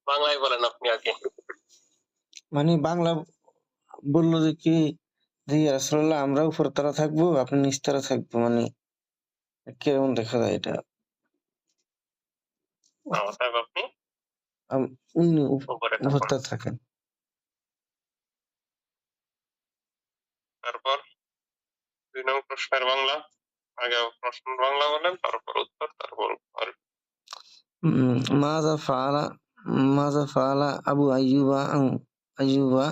বাংলায় বলেন আপনি আগে। মানে বাংলা বললো যে কি, যে ইয়া রাসূলুল্লাহ আমরা উপরতলা থাকবো, আপনি নিচতলা থাকবো, মানে কিরকম দেখা যায় এটা? অতএব আপনি উনি উপরে থাকুন। উপরতলা থাকেন। তারপর ২ নং প্রশ্নের বাংলা। আগে প্রশ্ন বাংলা বলেন, তারপর উত্তর, তারপর আরবি। মাযা ফাআলা মাযা ফাআলা আবু আইয়ুবা আইয়ুবা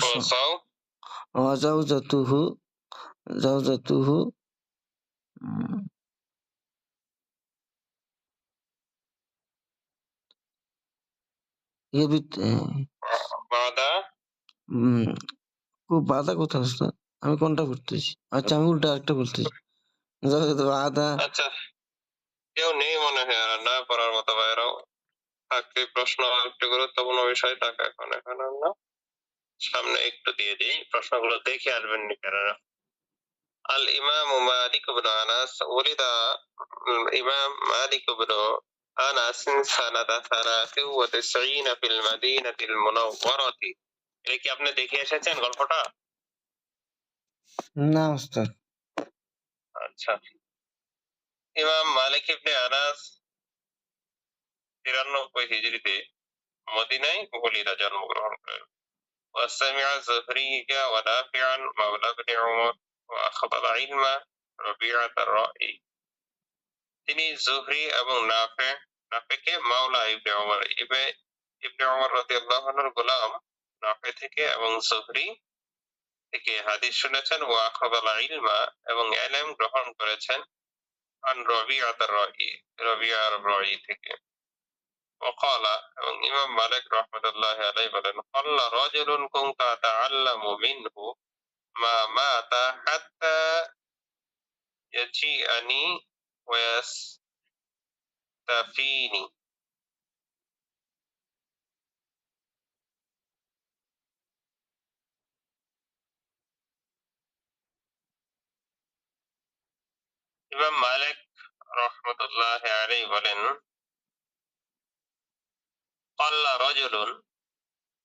ওয়াসাও ওয়া যাওজাতুহু যাওজাতুহু ইয়াবিত বাদা বাধা কোথায় উস্তাদ? আমি কোনটা করতেছি? আচ্ছা, আমি উল্টা আরেকটা বলতেছি। বাধা। আচ্ছা, কেউ নেই মনে হয় আর না পড়ার মতো ভাইরাও। থাকতে প্রশ্ন একটু গুরুত্বপূর্ণ বিষয় থাকে এখন আমরা সামনে একটু দিয়ে দিই, প্রশ্নগুলো দেখে আসবেন নিকারেরা। আল ইমাম মালিক ইবনে আনাস ওলিদা ইমাম মালিক ইবনে আনাস সানাতা 93 ফিল মাদিনাতিল মুনাওয়ারাতি। এটা কি আপনি দেখে এসেছেন গল্পটা? না উস্তাদ। আচ্ছা, ইমাম মালিক ইবনে আনাস 93 হিজরিতে মদিনায় ওলিদা জন্মগ্রহণ করেন। وسمع زهريا ونافعا مولى ابن عمر وأخذ العلم ربيعة الرأي। তিনি জুহরি এবং নাফেকে মাওলা ইবনে ওমর ইবনে ওমর রাদিয়াল্লাহু আনহুর গোলাম নাফে থেকে এবং জুহরি থেকে হাদিস শুনেছেন। ও আখাযাল ইলমা এবং ইলম গ্রহণ করেছেন আন রবিআত আর-রাই, রবিআ আর-রাই থেকে। وقال এবং ইমাম মালিক রাহমাতুল্লাহি আলাইহি বলেন, قال رجل كنت أتعلم منه ما مات حتى يجيئني ويستفيني। ইমাম মালিক রাহমাতুল্লাহি আলাইহি বলেন, قال رجل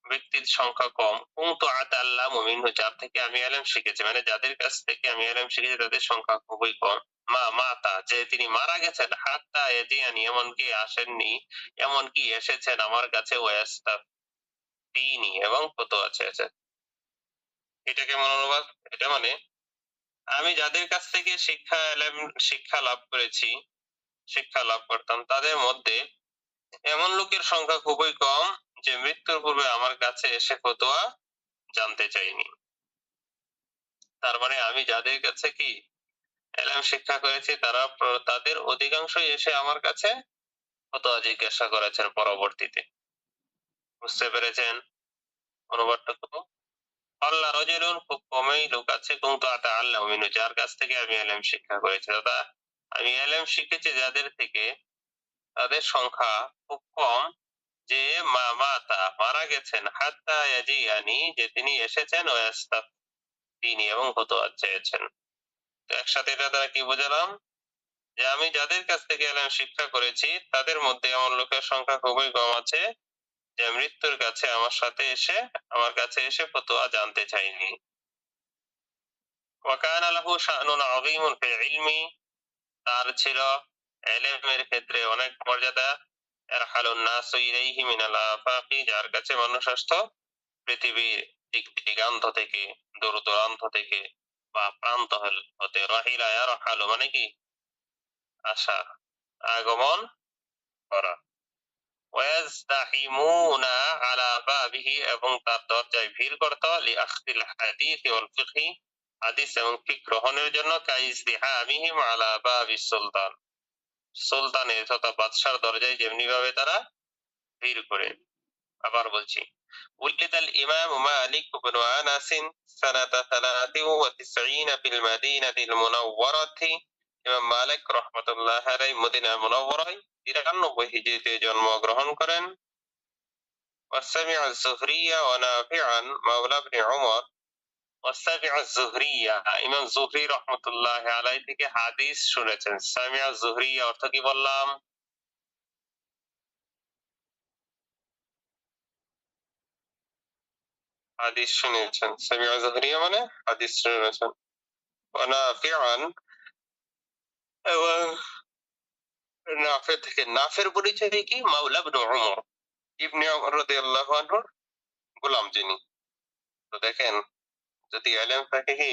ব্যক্তির সংখ্যা কম, কুনতু আতাআল্লামু মিনহু যার থেকে আমি ইলম শিখেছি, মানে যাদের কাছ থেকে আমি ইলম শিখেছি তাদের সংখ্যা খুবই কম। মা মাতা যে তিনি মারা গেছেন, হাত্তা ইয়াতিয়ানি এমনকি আসেননি, এমনকি এসেছেন আমার কাছে, ওয়াস্তাফতিনি এবং ফতোয়া চেয়েছেন। এটা কেমন অনুবাদ? এটা মানে আমি যাদের কাছ থেকে শিক্ষা লাভ করেছি, শিক্ষা লাভ করতাম, তাদের মধ্যে এমন লোকের সংখ্যা খুবই কম যে মৃত্যুর পূর্বে আমার কাছে এসে ফতোয়া জানতে চাইনি। তার মানে আমি যাদের কাছে কি ইলম শিক্ষা করেছি তাদের অধিকাংশই এসে আমার কাছে ফতোয়া জিজ্ঞাসা করেছেন পরবর্তীতে। বুঝতে পেরেছেন অনুবাদটুকু? আল্লাহ রজুলুন খুব কমই লোক আছে, কুনতু আতাআল্লামু মিনহু যার কাছ থেকে আমি ইলম শিক্ষা করেছি। দাদা আমি ইলম শিখেছি যাদের থেকে, তাদের সংখ্যা খুব কম যে মাতা মারা গেছেন, হাত্তা ইয়াজিয়ানি যে তিনি এসেছেন, ওয়াস্তাফতিনি এবং ফতোয়া চেয়েছেন। তো একসাথে এটা দ্বারা কি বোঝালাম? যে আমি যাদের কাছ থেকে ইলম শিক্ষা করেছি তাদের মধ্যে এমন লোকের সংখ্যা খুবই কম আছে যে মৃত্যুর কাছে আমার কাছে এসে ফতোয়া জানতে চাইনি। ওয়াকানা লাহু শা'নুন আযীমুন ফিল ইলমি, তার ছিল ইলমের ক্ষেত্রে অনেক মর্যাদা। ইয়ারহালুন নাসু ইলাইহি মিনাল আফাকি, যার কাছে মানুষ আসতো পৃথিবীর দিক দিগান্ত থেকে, দূর দূরান্ত থেকে বা প্রান্ত হতে। রাহিলা ইয়ারহালু মানে কি আসা, আগমন করা। ওয়াজতাহিমুনা আলা বাবিহি এবং তার দরজায় ভিড় করত, লিআখদিল হাদিস ওয়াল ফিকহি হাদিস এবং ফিকহ গ্রহণের জন্য, কাইজতিহামিহিম আলা বাবিস সুলতান সুলতানের তথা বাদশার দরজায় যেমনি ভাবে তারা ভিড় করে। আবার বলছি, উল্লিদাল ইমাম মালিক ইবনে আনাস সানাতা 93 ফিল মাদিনাতিল মুনাওয়ারাতি। ইমাম মালিক রাহমাতুল্লাহি আলাইহি মদিনা মুনাওয়ারায় 93 হিজরিতে জন্মগ্রহণ করেন। وسمع الزهري ونافعا مولى ابن عمر ওয়াসামিআ যুহরিয়া, ইমাম যুহরি রহমাতুল্লাহি আলাইহি থেকে হাদিস শুনেছেন। সামিআ যুহরিয়া অর্থ কি বললাম? হাদিস শুনেছেন। সামিআ যুহরিয়া মানে হাদিস শুনেছেন। ওয়া নাফিআন, এবং নাফে থেকে, নাফের পরিচয় কি? মাওলা ইবনে উমর, ইবনে উমর রাদিয়াল্লাহু আনহুর গোলাম যিনি। তো দেখেন, যদি ইলম থাকে কি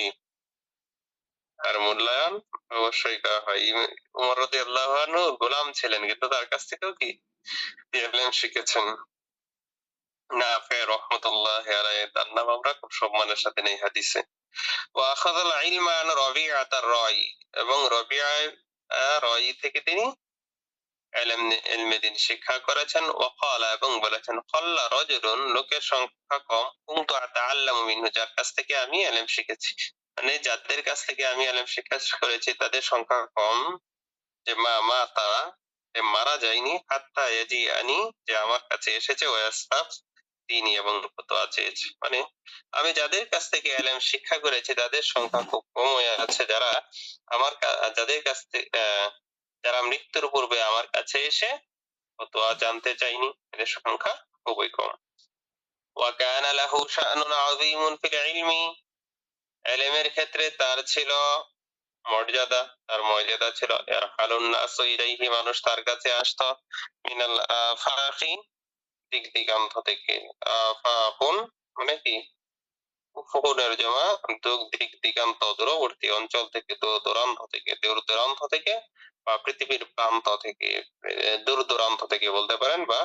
আর মূল্যায়ন অবশ্যই করা হয়। উমর রাদিয়াল্লাহু আনহু গোলাম ছিলেন, কিন্তু তার কাছ থেকেও কি ইলম শিখেছেন। নাফে রহমাতুল্লাহি আলাইহি, তার নাম আমরা খুব সম্মানের সাথে নেই হাদিসে। ওয়া আখাযাল ইলমা আন রাবিআত আর-রাই, এবং রাবিআ রাই থেকে তিনি ইলমে দ্বীন শিক্ষা করেছেন। ওয়া ক্বালা, এবং বলেছেন, ক্বাল্লা রাজুলুন, লোকের সংখ্যা কম, কুনতু আতাআল্লামু মিনহু, যার কাছ থেকে আমি ইলম শিখেছি। মানে যাদের কাছ থেকে আমি ইলম শিক্ষা করেছি তাদের সংখ্যা কম, যে মা মাতা, যে মারা যায়নি, হাত্তা ইয়াজিআনি, যে আমার কাছে এসেছে, ওয়াস্তাফ তিনি, এবং ফতোয়া চেয়েছে। মানে আমি যাদের কাছ থেকে ইলম শিক্ষা করেছি তাদের সংখ্যা খুব কম হয়ে আছে, যারা আমার যাদের কাছ থেকে যারা মৃত্যুর পূর্বে আমার কাছে এসে ফতোয়া জানতে চাইনি, এদের সংখ্যা খুবই কম। ওয়া কানা লাহু শা'নুন আযীমুন ফিল ইলমি, ইলমের ক্ষেত্রে তার ছিল মর্যাদা, তার মর্যাদা ছিল। ইয়ারহালুন নাসু ইলাইহি, মানুষ তার কাছে আসতো, মিনাল আফাকি, দিক দিগান্ত থেকে। আফাকুন মানে কি? উফকুনের জমা, দিক দিগান্ত, দূরবর্তী অঞ্চল থেকে, দূর দূরান্ত থেকে, দূর দূরান্ত থেকে, বা পৃথিবীর প্রান্ত থেকে, দূর দূরান্ত থেকে বলতে পারেন, বা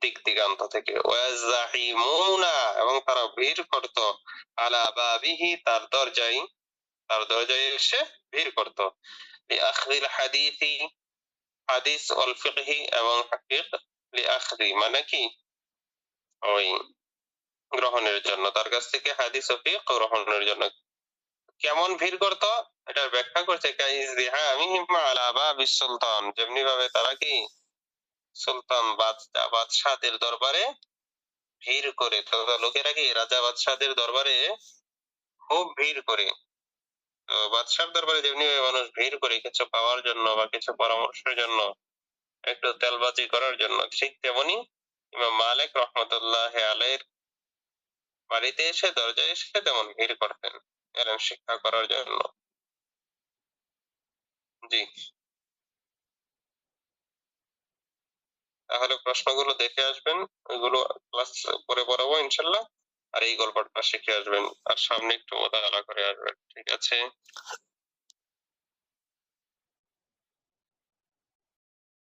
দিক দিগান্ত থেকে। ওয়াজাহিমুনা, এবং তারা ভিড় করত, আলা বাবিহি, তার দরজায়, তার দরজায় এসে ভিড় করত। লিআখযিল হাদিসি, হাদিস, ওয়াল ফিকহি, এবং ফিকহ। লিআখযি মানে কি? ওই গ্রহণের জন্য, তার কাছ থেকে হাদিস ও ফিকহ গ্রহণের জন্য। কেমন ভিড় করত এটার ব্যাখ্যা করছে, কাইজদিহামিহিম আলা বাবিস সুলতান, যেমনি ভাবে তারা কি সুলতান, বাদশাহদের দরবারে ভিড় করে। তো লোকেরা কি রাজা বাদশাহদের দরবারে খুব ভিড় করে। তো বাদশার দরবারে যেমনি মানুষ ভিড় করে কিছু পাওয়ার জন্য বা কিছু পরামর্শের জন্য, একটু তেলবাজি করার জন্য, ঠিক তেমনি ইমাম মালিক রহমতুল্লাহি আলাইহির বাড়িতে এসে, দরজায় এসে তেমন ভিড় করতেন ইলম শিক্ষা করার জন্য। জি, তাহলে প্রশ্নগুলো দেখে আসবেন, ওইগুলো ক্লাস পরে পড়াবো ইনশাল্লাহ। আর এই গল্পটা শিখে আসবেন, আর সামনে একটু মোতালা করে আসবেন, ঠিক আছে?